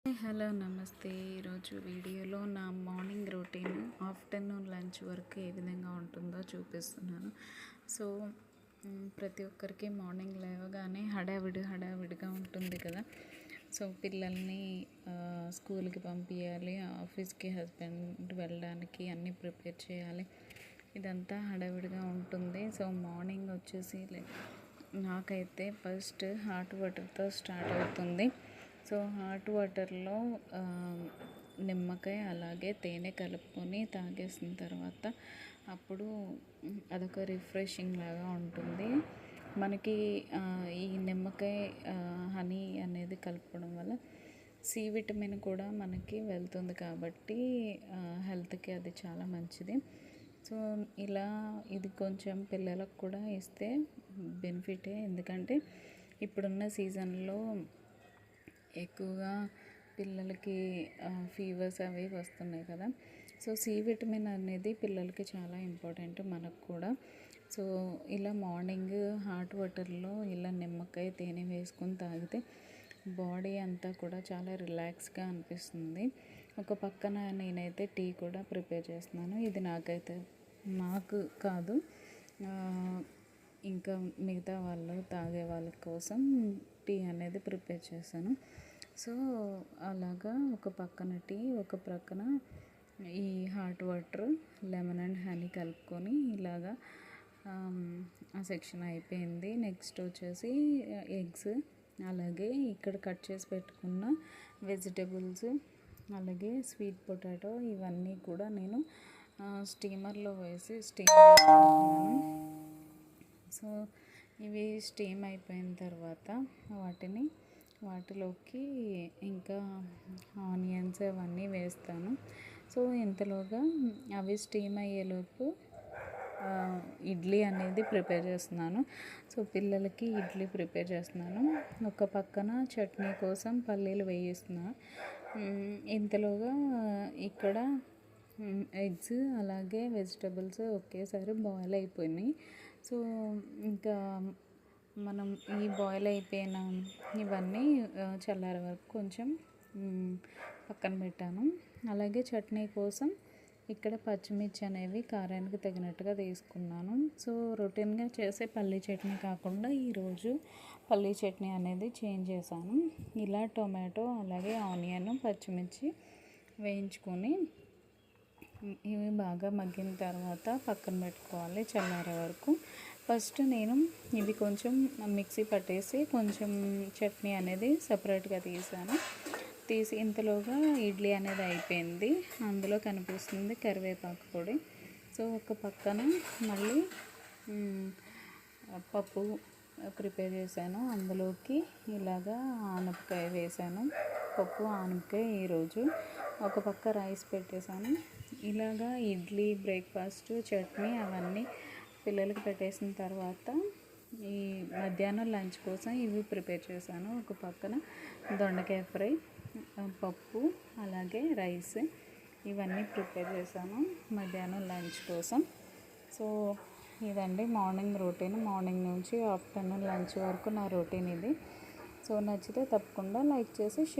Hello నమస్తే. ఈరోజు వీడియోలో నా మార్నింగ్ రొటీన్ ఆఫ్టర్నూన్ లంచ్ వరకు ఏ విధంగా ఉంటుందో చూపిస్తున్నాను. సో ప్రతి ఒక్కరికి మార్నింగ్ లేవగానే హడావిడిగా ఉంటుంది కదా. సో పిల్లల్ని స్కూల్కి పంపించాలి, ఆఫీస్కి హస్బెండ్ వెళ్ళడానికి అన్నీ ప్రిపేర్ చేయాలి, ఇదంతా హడావిడిగా ఉంటుంది. సో మార్నింగ్ వచ్చేసి నాకైతే ఫస్ట్ హాట్ వాటర్తో స్టార్ట్ అవుతుంది. సో హాట్ వాటర్లో నిమ్మకాయ అలాగే తేనె కలుపుకొని తాగేసిన తర్వాత అప్పుడు అదొక రిఫ్రెషింగ్ లాగా ఉంటుంది మనకి. ఈ నిమ్మకాయ హనీ అనేది కలుపుకోవడం వల్ల సి విటమిన్ కూడా మనకి వెళ్తుంది కాబట్టి హెల్త్కి అది చాలా మంచిది. సో ఇలా ఇది కొంచెం పిల్లలకు కూడా ఇస్తే బెనిఫిటే, ఎందుకంటే ఇప్పుడున్న సీజన్లో ఎక్కువగా పిల్లలకి ఫీవర్స్ అవి వస్తున్నాయి కదా. సో సి విటమిన్ అనేది పిల్లలకి చాలా ఇంపార్టెంట్, మనకు కూడా. సో ఇలా మార్నింగ్ హాట్ వాటర్లో ఇలా నిమ్మకాయ తేనె వేసుకొని తాగితే బాడీ అంతా కూడా చాలా రిలాక్స్గా అనిపిస్తుంది. ఒక పక్కన నేనైతే టీ కూడా ప్రిపేర్ చేస్తున్నాను. ఇది నాకు కాదు, ఇంకా మిగతా వాళ్ళు తాగే వాళ్ళ కోసం టీ అనేది ప్రిపేర్ చేశాను. సో అలాగా ఒక పక్కన టీ, ఒక ప్రక్కన ఈ hot water, lemon and honey కలుపుకొని ఇలాగా ఆ సెక్షన్ అయిపోయింది. నెక్స్ట్ వచ్చేసి ఎగ్స్, అలాగే ఇక్కడ కట్ చేసి పెట్టుకున్న వెజిటేబుల్స్, అలాగే స్వీట్ పొటాటో, ఇవన్నీ కూడా నేను స్టీమర్లో వేసి స్టీమ్ చేసుకుంటున్నాను. సో ఇవి స్టీమ్ అయిపోయిన తర్వాత వాటిలోకి ఇంకా ఆనియన్స్ అవన్నీ వేస్తాను. సో ఇంతలోగా అవి స్టీమ్ అయ్యేలోపు ఇడ్లీ అనేది ప్రిపేర్ చేస్తున్నాను. సో పిల్లలకి ఇడ్లీ ప్రిపేర్ చేస్తున్నాను. ఒక పక్కన చట్నీ కోసం పల్లీలు వేయిస్తున్నాను. ఇంతలోగా ఇక్కడ ఎగ్స్ అలాగే వెజిటబుల్స్ ఒకేసారి బాయిల్ అయిపోయినాయి. సో ఇంకా మనం ఈ బాయిల్ అయిపోయిన ఇవన్నీ చల్లారే వరకు కొంచెం పక్కన పెట్టాను. అలాగే చట్నీ కోసం ఇక్కడ పచ్చిమిర్చి అనేవి కారానికి తగినట్టుగా తీసుకున్నాను. సో రొటీన్గా చేసే పల్లీ చట్నీ కాకుండా ఈరోజు పల్లీ చట్నీ అనేది చేంజ్ చేశాను. ఇలా టొమాటో అలాగే ఆనియన్, పచ్చిమిర్చి వేయించుకొని ఇవి బాగా మగ్గిన తర్వాత పక్కన పెట్టుకోవాలి చల్లారే వరకు. ఫస్ట్ నేను ఇవి కొంచెం మిక్సీ పట్టేసి కొంచెం చట్నీ అనేది సపరేట్గా తీసి ఇంతలోగా ఇడ్లీ అనేది అయిపోయింది. అందులో కనిపిస్తుంది కరివేపాకు పొడి. సో ఒక పక్కన మళ్ళీ పప్పు ప్రిపేర్ చేశాను. అందులోకి ఇలాగా ఆనపకాయ వేసాను, పప్పు ఆనపకాయ. ఈరోజు ఒక పక్క రైస్ పెట్టేశాను. ఇలాగా ఇడ్లీ, బ్రేక్ఫాస్ట్, చట్నీ అవన్నీ పిల్లలకి పెట్టేసిన తర్వాత ఈ మధ్యాహ్నం లంచ్ కోసం ఇవి ప్రిపేర్ చేశాను. ఒక పక్కన దొండకాయ ఫ్రై, పప్పు అలాగే రైస్, ఇవన్నీ ప్రిపేర్ చేశాను మధ్యాహ్నం లంచ్ కోసం. సో ఇదండి మార్నింగ్ రొటీన్. మార్నింగ్ నుంచి ఆఫ్టర్నూన్ లంచ్ వరకు నా రొటీన్ ఇది. సో నచ్చితే తప్పకుండా లైక్ చేసి షేర్